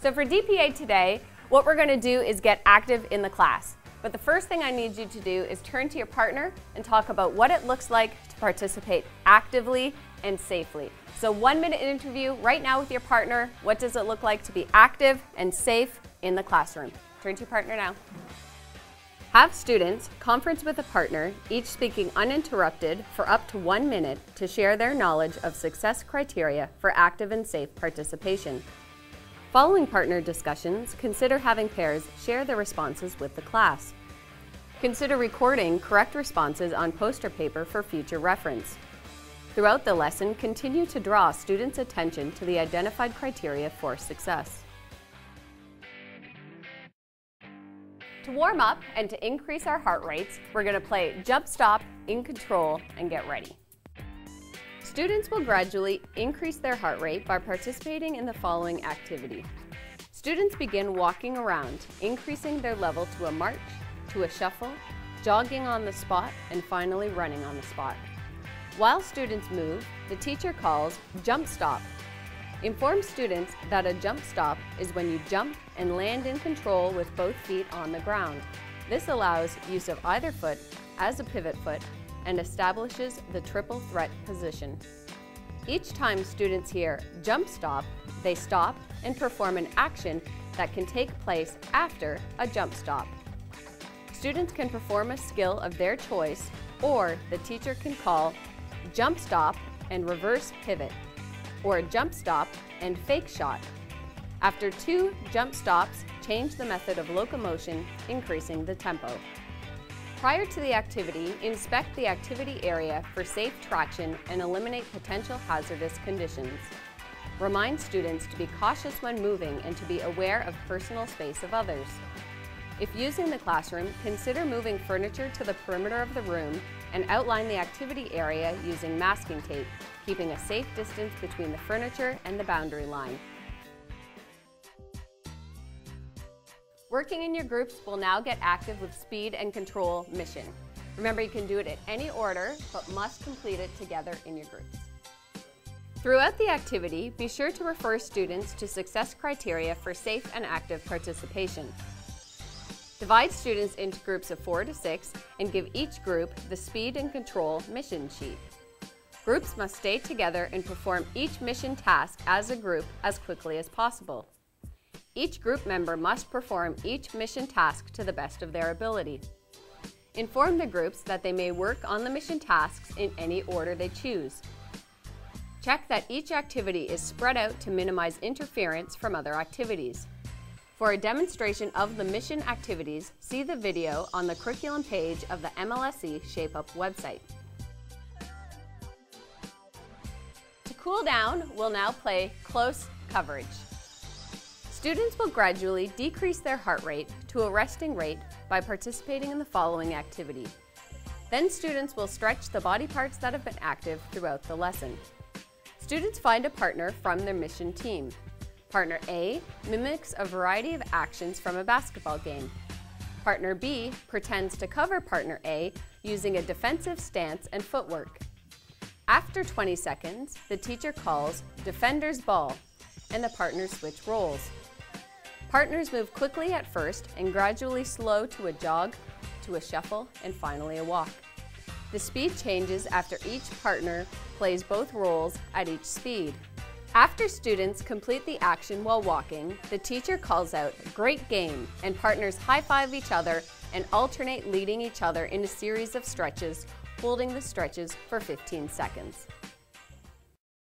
So for DPA today, what we're going to do is get active in the class. But the first thing I need you to do is turn to your partner and talk about what it looks like to participate actively and safely. So 1-minute interview right now with your partner. What does it look like to be active and safe in the classroom? Turn to your partner now. Have students conference with a partner, each speaking uninterrupted for up to 1 minute to share their knowledge of success criteria for active and safe participation. Following partner discussions, consider having pairs share their responses with the class. Consider recording correct responses on poster paper for future reference. Throughout the lesson, continue to draw students' attention to the identified criteria for success. To warm up and to increase our heart rates, we're going to play Jump Stop, In Control, and Get Ready. Students will gradually increase their heart rate by participating in the following activity. Students begin walking around, increasing their level to a march, to a shuffle, jogging on the spot, and finally running on the spot. While students move, the teacher calls Jump Stop. Inform students that a jump stop is when you jump and land in control with both feet on the ground. This allows use of either foot as a pivot foot and establishes the triple threat position. Each time students hear jump stop, they stop and perform an action that can take place after a jump stop. Students can perform a skill of their choice, or the teacher can call jump stop and reverse pivot, or jump stop and fake shot. After 2 jump stops, change the method of locomotion, increasing the tempo. Prior to the activity, inspect the activity area for safe traction and eliminate potential hazardous conditions. Remind students to be cautious when moving and to be aware of personal space of others. If using the classroom, consider moving furniture to the perimeter of the room and outline the activity area using masking tape, keeping a safe distance between the furniture and the boundary line. Working in your groups will now get active with speed and control mission. Remember, you can do it in any order, but must complete it together in your groups. Throughout the activity, be sure to refer students to success criteria for safe and active participation. Divide students into groups of 4 to 6 and give each group the speed and control mission sheet. Groups must stay together and perform each mission task as a group as quickly as possible. Each group member must perform each mission task to the best of their ability. Inform the groups that they may work on the mission tasks in any order they choose. Check that each activity is spread out to minimize interference from other activities. For a demonstration of the mission activities, see the video on the curriculum page of the MLSE Shape Up website. To cool down, we'll now play Close Coverage. Students will gradually decrease their heart rate to a resting rate by participating in the following activity. Then students will stretch the body parts that have been active throughout the lesson. Students find a partner from their mission team. Partner A mimics a variety of actions from a basketball game. Partner B pretends to cover Partner A using a defensive stance and footwork. After 20 seconds, the teacher calls Defender's Ball, and the partners switch roles. Partners move quickly at first and gradually slow to a jog, to a shuffle, and finally a walk. The speed changes after each partner plays both roles at each speed. After students complete the action while walking, the teacher calls out "Great game," and partners high-five each other and alternate leading each other in a series of stretches, holding the stretches for 15 seconds.